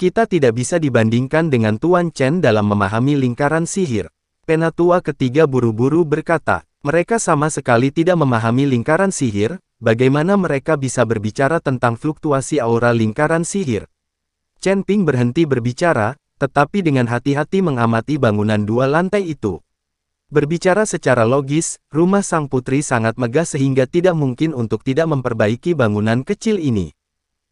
Kita tidak bisa dibandingkan dengan Tuan Chen dalam memahami lingkaran sihir. Penatua ketiga buru-buru berkata, mereka sama sekali tidak memahami lingkaran sihir, bagaimana mereka bisa berbicara tentang fluktuasi aura lingkaran sihir. Chen Ping berhenti berbicara, tetapi dengan hati-hati mengamati bangunan 2 lantai itu. Berbicara secara logis, rumah sang putri sangat megah sehingga tidak mungkin untuk tidak memperbaiki bangunan kecil ini.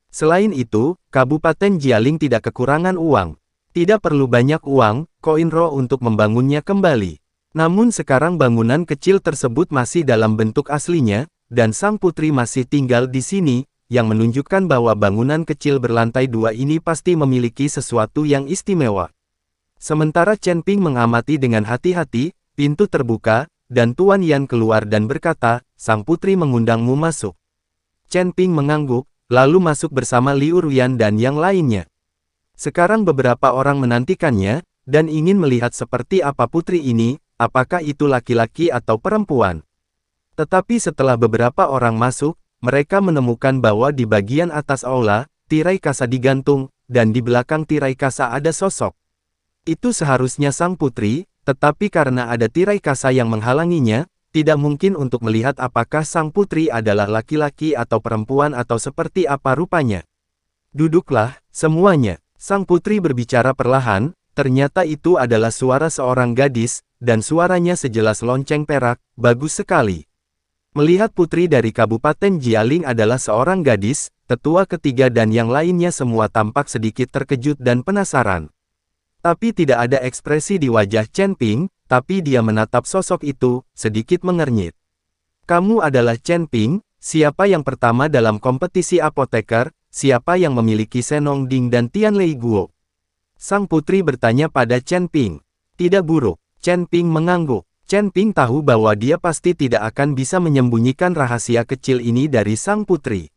Selain itu, Kabupaten Jialing tidak kekurangan uang. Tidak perlu banyak uang, koin roh untuk membangunnya kembali. Namun sekarang bangunan kecil tersebut masih dalam bentuk aslinya, dan sang putri masih tinggal di sini, yang menunjukkan bahwa bangunan kecil berlantai 2 ini pasti memiliki sesuatu yang istimewa. Sementara Chen Ping mengamati dengan hati-hati, pintu terbuka, dan Tuan Yan keluar dan berkata, sang putri mengundangmu masuk. Chen Ping mengangguk, lalu masuk bersama Liu Ruyan dan yang lainnya. Sekarang beberapa orang menantikannya, dan ingin melihat seperti apa putri ini, apakah itu laki-laki atau perempuan. Tetapi setelah beberapa orang masuk, mereka menemukan bahwa di bagian atas aula, tirai kasa digantung, dan di belakang tirai kasa ada sosok. Itu seharusnya sang putri, tetapi karena ada tirai kasa yang menghalanginya, tidak mungkin untuk melihat apakah sang putri adalah laki-laki atau perempuan atau seperti apa rupanya. Duduklah, semuanya. Sang putri berbicara perlahan, ternyata itu adalah suara seorang gadis, dan suaranya sejelas lonceng perak, bagus sekali. Melihat putri dari Kabupaten Jialing adalah seorang gadis, tetua ketiga dan yang lainnya semua tampak sedikit terkejut dan penasaran. Tapi tidak ada ekspresi di wajah Chen Ping, tapi dia menatap sosok itu, sedikit mengernyit. Kamu adalah Chen Ping, siapa yang pertama dalam kompetisi apoteker, siapa yang memiliki Senong Ding dan Tian Lei Guo? Sang putri bertanya pada Chen Ping. Tidak buruk, Chen Ping mengangguk. Chen Ping tahu bahwa dia pasti tidak akan bisa menyembunyikan rahasia kecil ini dari sang putri.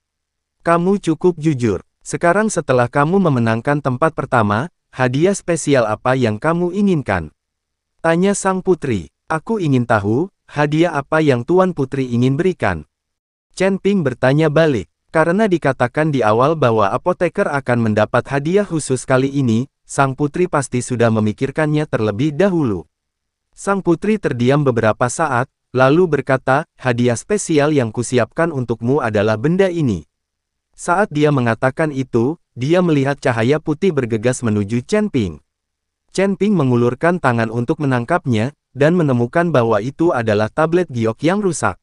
Kamu cukup jujur. Sekarang setelah kamu memenangkan tempat pertama, hadiah spesial apa yang kamu inginkan? Tanya sang putri. Aku ingin tahu, hadiah apa yang Tuan Putri ingin berikan? Chen Ping bertanya balik. Karena dikatakan di awal bahwa apoteker akan mendapat hadiah khusus kali ini, sang putri pasti sudah memikirkannya terlebih dahulu. Sang putri terdiam beberapa saat, lalu berkata, hadiah spesial yang kusiapkan untukmu adalah benda ini. Saat dia mengatakan itu, dia melihat cahaya putih bergegas menuju Chen Ping. Chen Ping mengulurkan tangan untuk menangkapnya, dan menemukan bahwa itu adalah tablet giok yang rusak.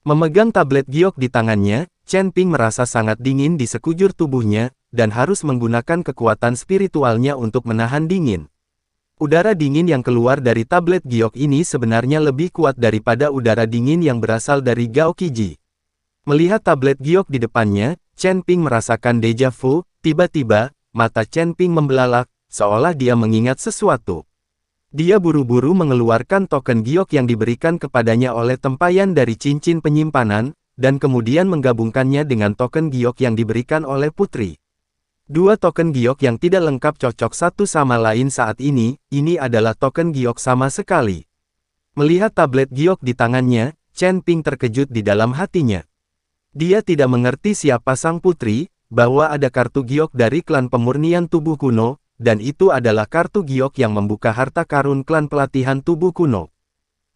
Memegang tablet giok di tangannya, Chen Ping merasa sangat dingin di sekujur tubuhnya, dan harus menggunakan kekuatan spiritualnya untuk menahan dingin. Udara dingin yang keluar dari tablet giok ini sebenarnya lebih kuat daripada udara dingin yang berasal dari Gao Qiji. Melihat tablet giok di depannya, Chen Ping merasakan deja vu, tiba-tiba, mata Chen Ping membelalak, seolah dia mengingat sesuatu. Dia buru-buru mengeluarkan token giok yang diberikan kepadanya oleh tempayan dari cincin penyimpanan, dan kemudian menggabungkannya dengan token giok yang diberikan oleh putri. Dua token giok yang tidak lengkap cocok satu sama lain saat ini adalah token giok sama sekali. Melihat tablet giok di tangannya, Chen Ping terkejut di dalam hatinya. Dia tidak mengerti siapa sang putri, bahwa ada kartu giok dari klan pemurnian tubuh kuno, dan itu adalah kartu giok yang membuka harta karun klan pelatihan tubuh kuno.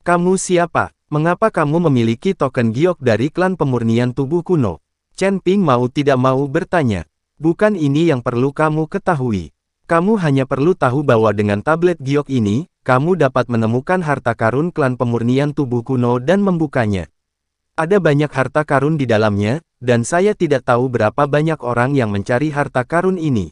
Kamu siapa? Mengapa kamu memiliki token giok dari klan pemurnian tubuh kuno? Chen Ping mau tidak mau bertanya. Bukan ini yang perlu kamu ketahui. Kamu hanya perlu tahu bahwa dengan tablet giok ini, kamu dapat menemukan harta karun klan pemurnian tubuh kuno dan membukanya. Ada banyak harta karun di dalamnya, dan saya tidak tahu berapa banyak orang yang mencari harta karun ini.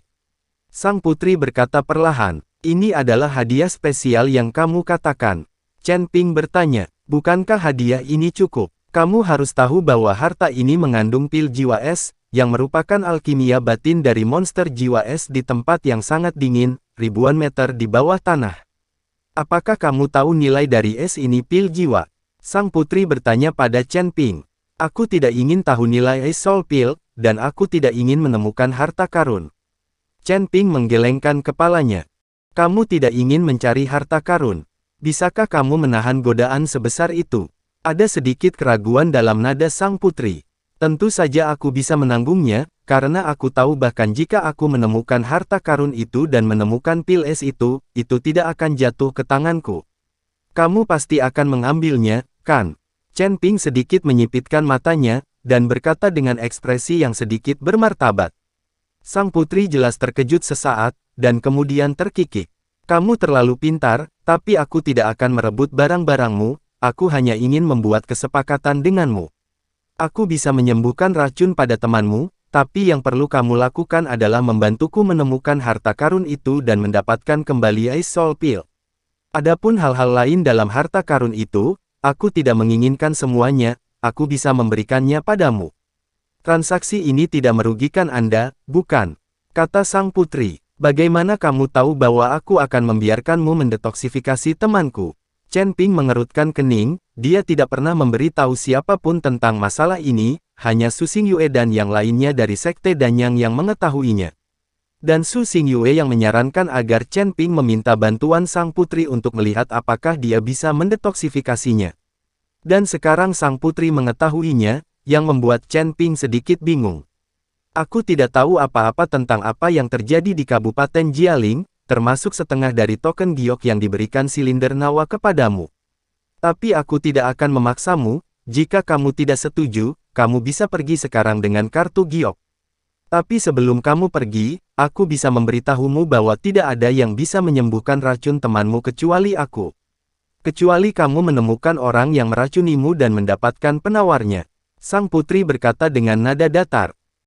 Sang putri berkata perlahan, ini adalah hadiah spesial yang kamu katakan. Chen Ping bertanya, bukankah hadiah ini cukup? Kamu harus tahu bahwa harta ini mengandung pil jiwa es, yang merupakan alkimia batin dari monster jiwa es di tempat yang sangat dingin, ribuan meter di bawah tanah. Apakah kamu tahu nilai dari es ini pil jiwa? Sang putri bertanya pada Chen Ping. Aku tidak ingin tahu nilai es soul pil, dan aku tidak ingin menemukan harta karun. Chen Ping menggelengkan kepalanya. Kamu tidak ingin mencari harta karun. Bisakah kamu menahan godaan sebesar itu? Ada sedikit keraguan dalam nada sang putri. Tentu saja aku bisa menanggungnya, karena aku tahu bahkan jika aku menemukan harta karun itu dan menemukan pil es itu tidak akan jatuh ke tanganku. Kamu pasti akan mengambilnya, kan? Chen Ping sedikit menyipitkan matanya, dan berkata dengan ekspresi yang sedikit bermartabat. Sang putri jelas terkejut sesaat, dan kemudian terkikik. Kamu terlalu pintar, tapi aku tidak akan merebut barang-barangmu, aku hanya ingin membuat kesepakatan denganmu. Aku bisa menyembuhkan racun pada temanmu, tapi yang perlu kamu lakukan adalah membantuku menemukan harta karun itu dan mendapatkan kembali Ice Soul Pill. Adapun hal-hal lain dalam harta karun itu, aku tidak menginginkan semuanya, aku bisa memberikannya padamu. Transaksi ini tidak merugikan Anda, bukan? Kata sang putri. Bagaimana kamu tahu bahwa aku akan membiarkanmu mendetoksifikasi temanku? Chen Ping mengerutkan kening, dia tidak pernah memberi tahu siapapun tentang masalah ini, hanya Su Xingyue dan yang lainnya dari Sekte Danyang yang mengetahuinya. Dan Su Xingyue yang menyarankan agar Chen Ping meminta bantuan sang putri untuk melihat apakah dia bisa mendetoksifikasinya. Dan sekarang sang putri mengetahuinya, yang membuat Chen Ping sedikit bingung. Aku tidak tahu apa-apa tentang apa yang terjadi di Kabupaten Jialing, termasuk setengah dari token giok yang diberikan silinder nawa kepadamu. Tapi aku tidak akan memaksamu, jika kamu tidak setuju, kamu bisa pergi sekarang dengan kartu giok. Tapi sebelum kamu pergi, aku bisa memberitahumu bahwa tidak ada yang bisa menyembuhkan racun temanmu kecuali aku. Kecuali kamu menemukan orang yang meracunimu dan mendapatkan penawarnya. Sang putri berkata dengan nada datar.